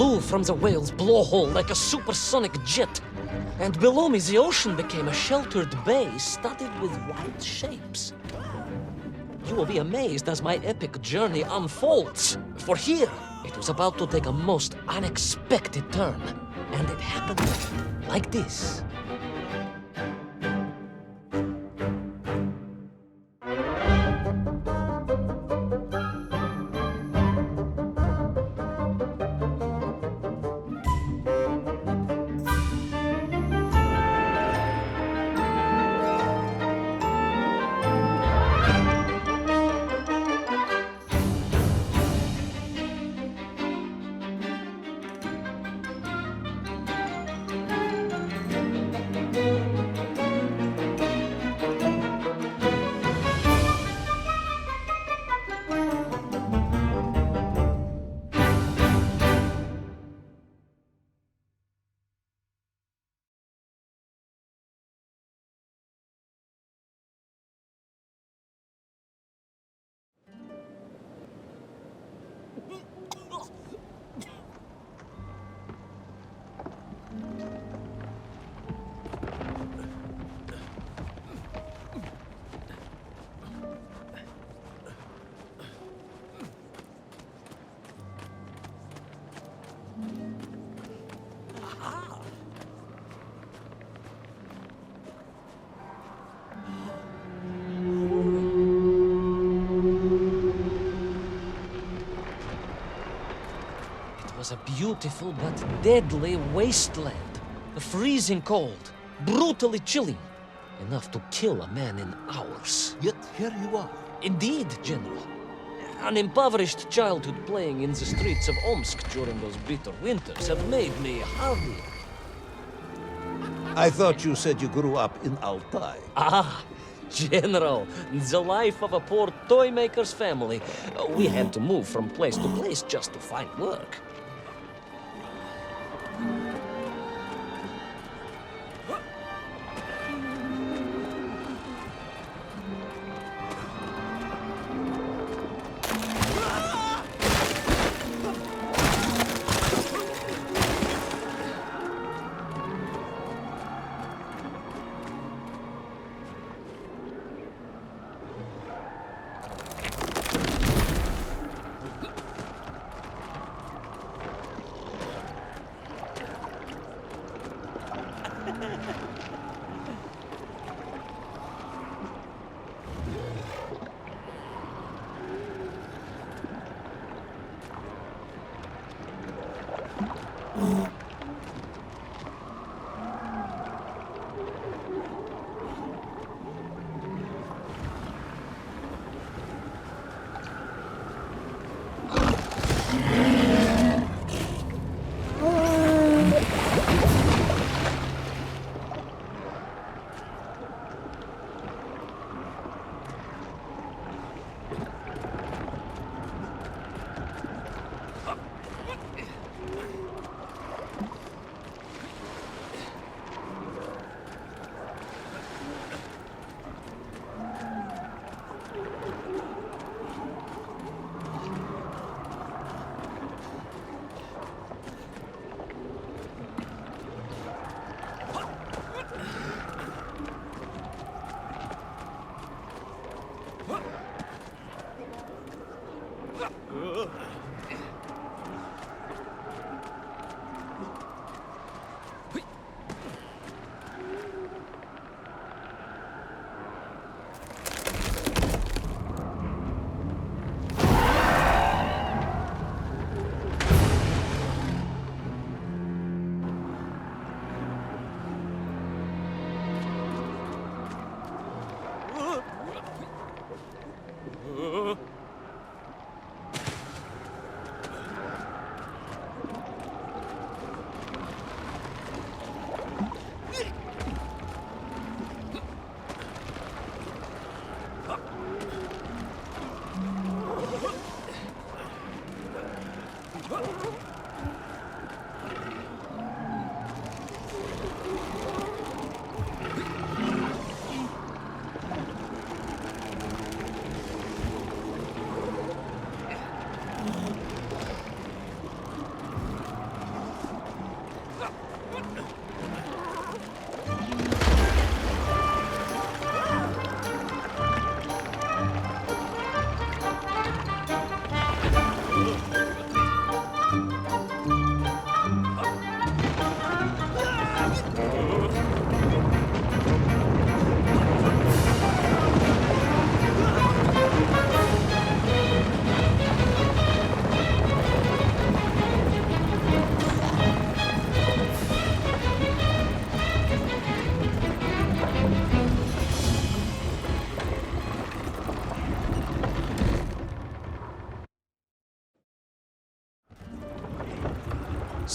flew from the whale's blowhole like a supersonic jet. And below me, the ocean became a sheltered bay studded with wild shapes. You will be amazed as my epic journey unfolds. For here, it was about to take a most unexpected turn. And it happened like this. It was a beautiful but deadly wasteland. Freezing cold, brutally chilly, enough to kill a man in hours. Yet here you are. Indeed, General. An impoverished childhood playing in the streets of Omsk during those bitter winters have made me hardy. I thought you said you grew up in Altai. Ah, General, the life of a poor toy maker's family. We had to move from place to place just to find work.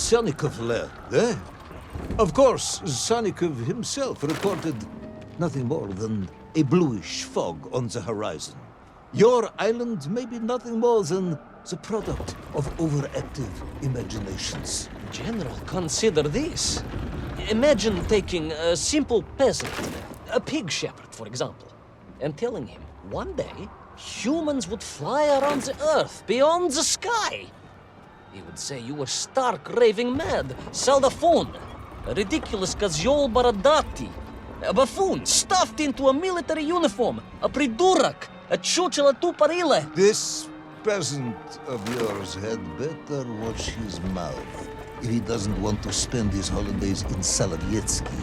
Sonikov eh? Of course, Sonikov himself reported nothing more than a bluish fog on the horizon. Your island may be nothing more than the product of overactive imaginations. General, consider this. Imagine taking a simple peasant, a pig shepherd, for example, and telling him one day humans would fly around the earth beyond the sky. He would say you were stark raving mad, Saldafon, a ridiculous Kazyol Baradati, a buffoon stuffed into a military uniform, a pridurak, a chuchela tuparile. This peasant of yours had better watch his mouth if he doesn't want to spend his holidays in Solovyetsky.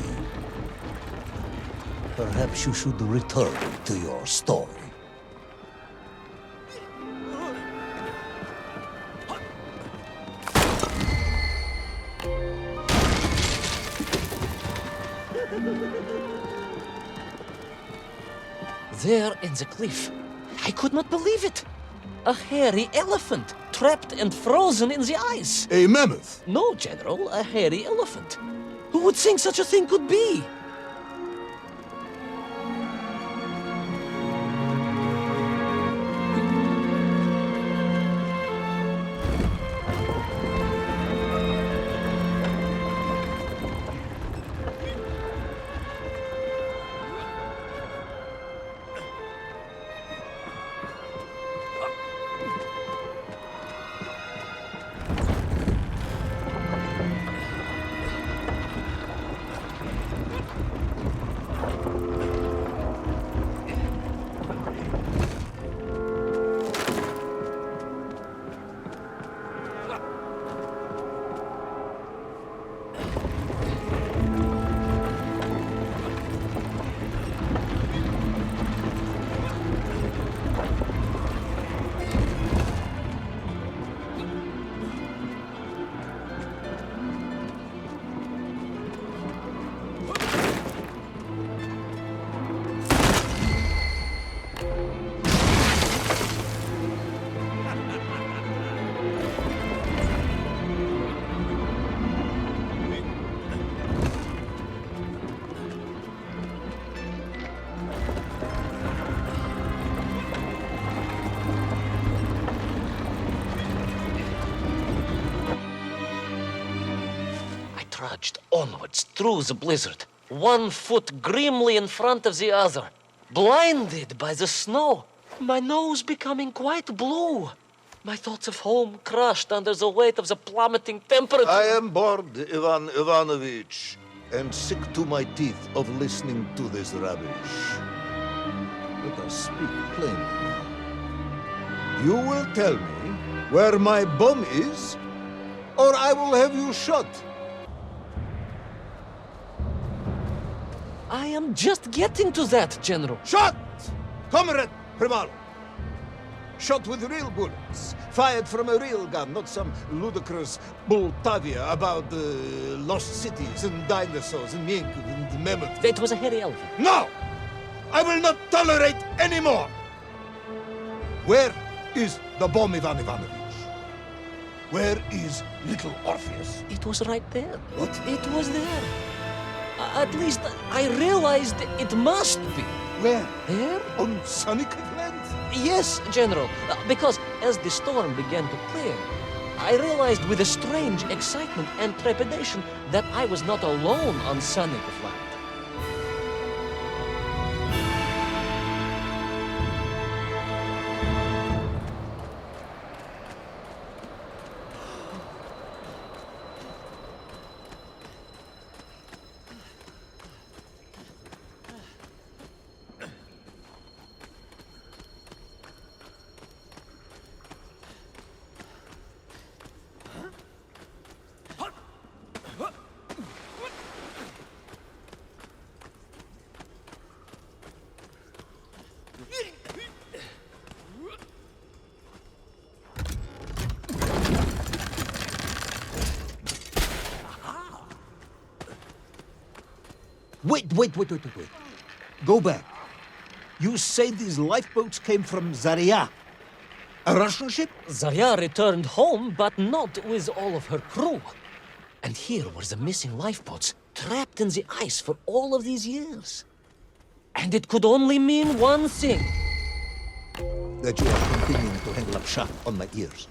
Perhaps you should return to your story. There in the cliff, I could not believe it. A hairy elephant, trapped and frozen in the ice. A mammoth? No, General, a hairy elephant. Who would think such a thing could be? Trudged onwards through the blizzard, one foot grimly in front of the other, blinded by the snow, my nose becoming quite blue, my thoughts of home crushed under the weight of the plummeting temperature. I am bored, Ivan Ivanovich, and sick to my teeth of listening to this rubbish. Let us speak plainly now. You will tell me where my bomb is, or I will have you shot. I am just getting to that, General. Shot! Comrade Primalo! Shot with real bullets, fired from a real gun, not some ludicrous Bultavia about lost cities and dinosaurs and Minkov and mammoth. It was a hairy elephant. No! I will not tolerate any more! Where is the bomb, Ivan Ivanovich? Where is little Orpheus? It was right there. What? It was there. At least I realized it must be. Where? There? On Sonikov land? Yes, General. Because as the storm began to clear, I realized with a strange excitement and trepidation that I was not alone on Sonikov land. Wait. Go back. You say these lifeboats came from Zarya? A Russian ship? Zarya returned home, but not with all of her crew. And here were the missing lifeboats, trapped in the ice for all of these years. And it could only mean one thing. That you are continuing to hang up shop on my ears.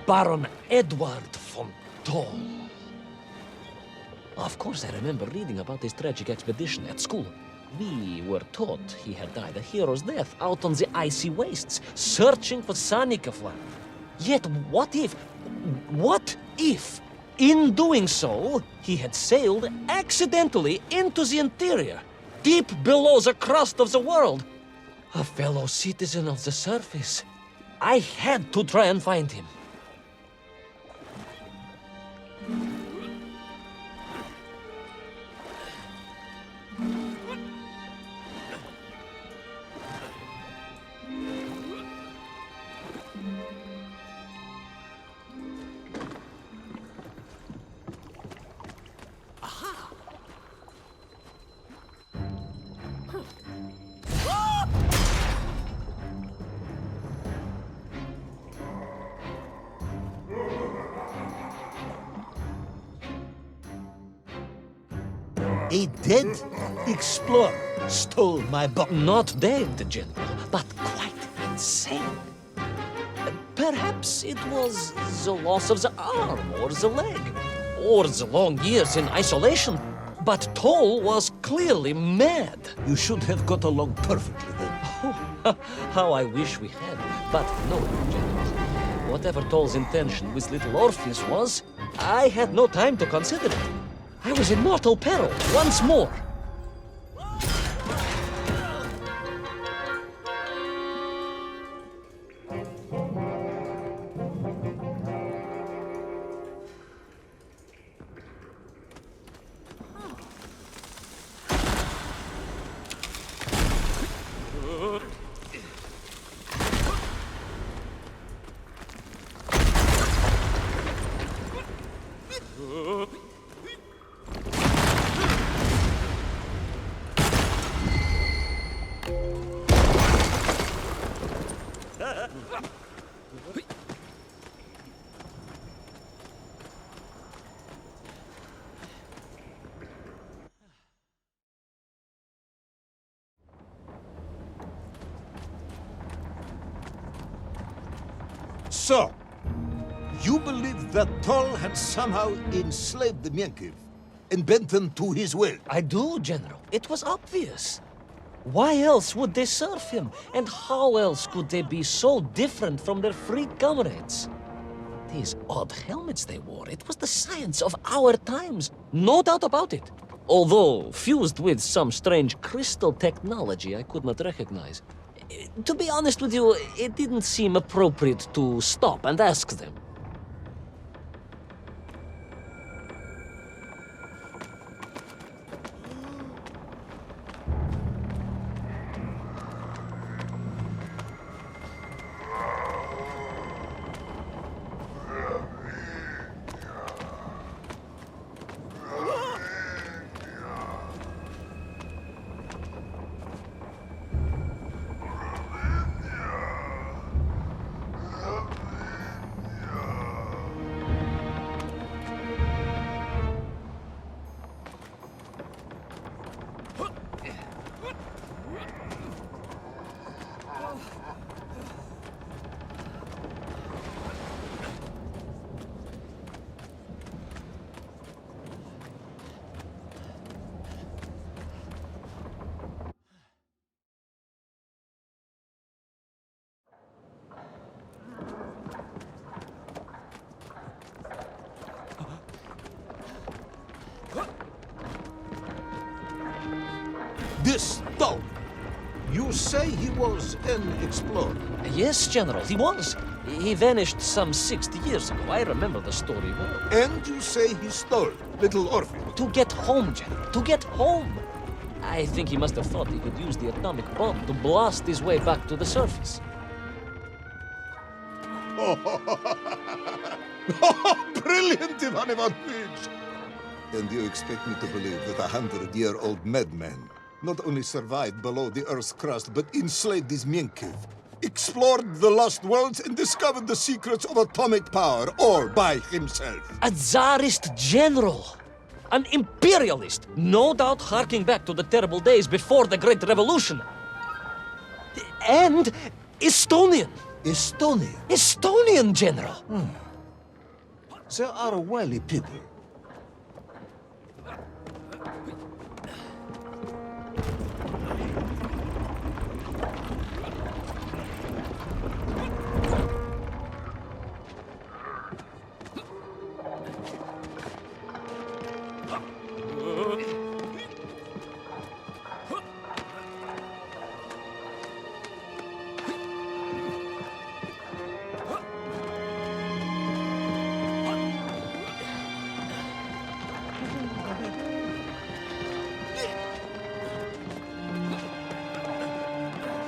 Baron Edward von Toll. Of course, I remember reading about his tragic expedition at school. We were taught he had died a hero's death out on the icy wastes, searching for Sanikov land. Yet what if, in doing so, he had sailed accidentally into the interior, deep below the crust of the world? A fellow citizen of the surface. I had to try and find him. A dead explorer stole my book. Not dead, General, but quite insane. Perhaps it was the loss of the arm or the leg, or the long years in isolation. But Toll was clearly mad. You should have got along perfectly then. Oh, how I wish we had. But no, General. Whatever Toll's intention with little Orpheus was, I had no time to consider it. I was in mortal peril once more. So, you believe that Toll had somehow enslaved the Mienkiv and bent them to his will? I do, General. It was obvious. Why else would they serve him? And how else could they be so different from their free comrades? These odd helmets they wore, it was the science of our times. No doubt about it. Although fused with some strange crystal technology I could not recognize. To be honest with you, it didn't seem appropriate to stop and ask them. Toll! You say he was an explorer? Yes, General, he was. He vanished some 60 years ago. I remember the story well. And you say he stole little Orpheus? To get home, General. To get home. I think he must have thought he could use the atomic bomb to blast his way back to the surface. Brilliant, Ivan Ivanovich! And you expect me to believe that a 100-year-old madman not only survived below the Earth's crust, but enslaved this Mienkiv, explored the lost worlds, and discovered the secrets of atomic power, all by himself? A Tsarist general! An imperialist! No doubt harking back to the terrible days before the Great Revolution. And Estonian! Estonia? Estonian general! They are wily people.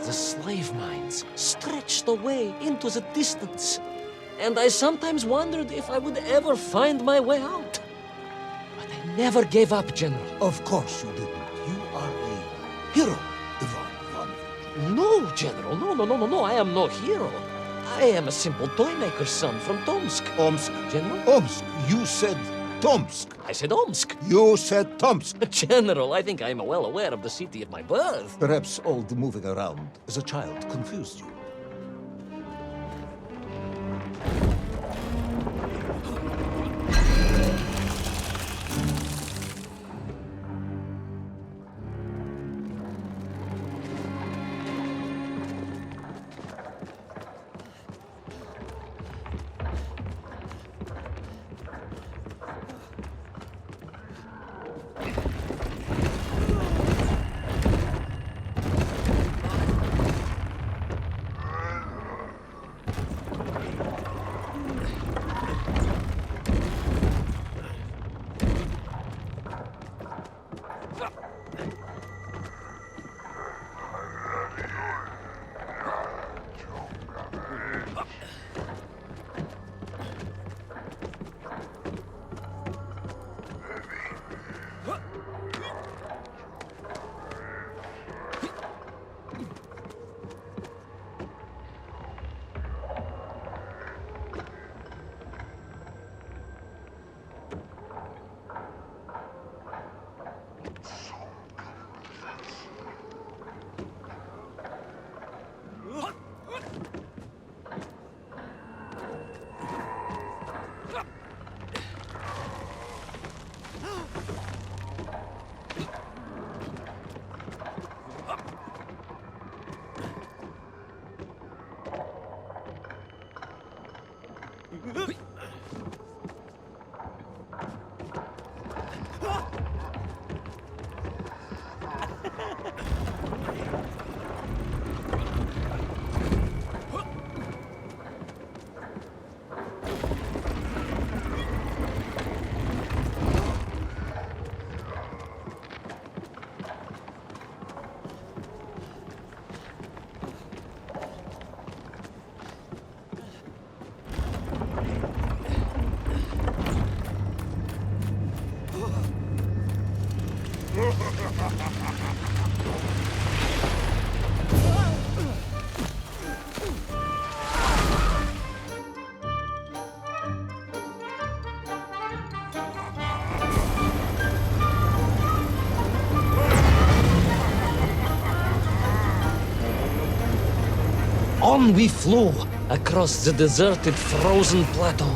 The slave mines stretched away into the distance, and I sometimes wondered if I would ever find my way out. But I never gave up, General. Of course you didn't. You are a hero, Ivan Ivanovich. No, General, no, I am no hero. I am a simple toymaker's son from Tomsk. Omsk. General? Omsk. You said Tomsk. I said Omsk. You said Tomsk. General, I think I am well aware of the city of my birth. Perhaps all the moving around as a child confused you. On we flew across the deserted, frozen plateau.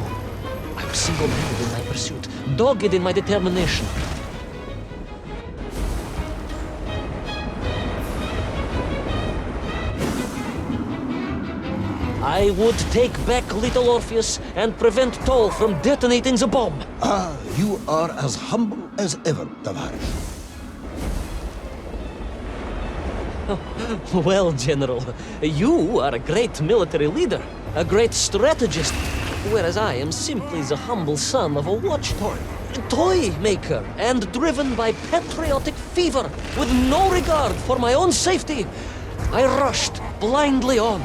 I was single-handed in my pursuit, dogged in my determination. I would take back little Orpheus and prevent Toll from detonating the bomb. Ah, you are as humble as ever, Tavares. Well, General, you are a great military leader, a great strategist, whereas I am simply the humble son of a watch toy maker, and driven by patriotic fever, with no regard for my own safety. I rushed blindly on.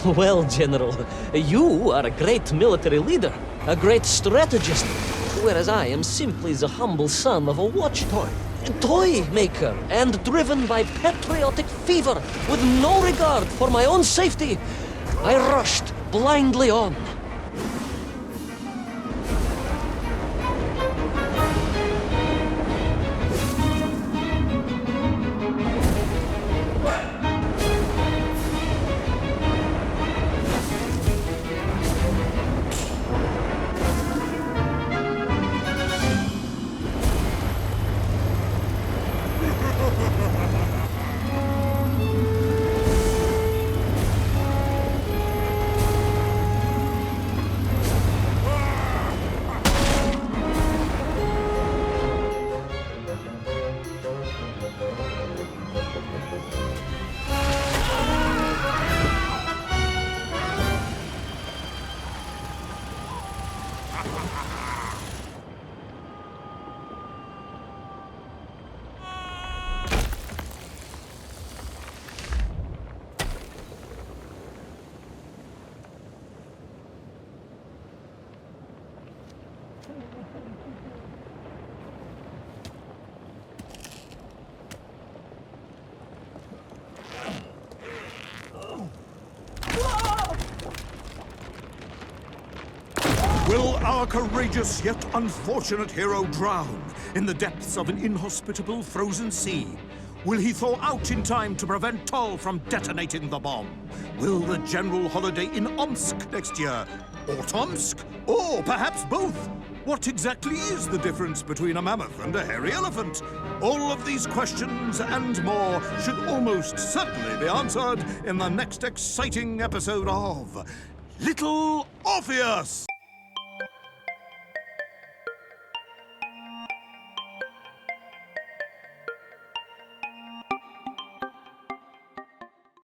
Well, General, you are a great military leader, a great strategist, whereas I am simply the humble son of a watch toy maker, and driven by patriotic fever, with no regard for my own safety. I rushed blindly on. Will our courageous yet unfortunate hero drown in the depths of an inhospitable frozen sea? Will he thaw out in time to prevent Tull from detonating the bomb? Will the general holiday in Omsk next year? Or Tomsk? Or perhaps both? What exactly is the difference between a mammoth and a hairy elephant? All of these questions and more should almost certainly be answered in the next exciting episode of Little Orpheus!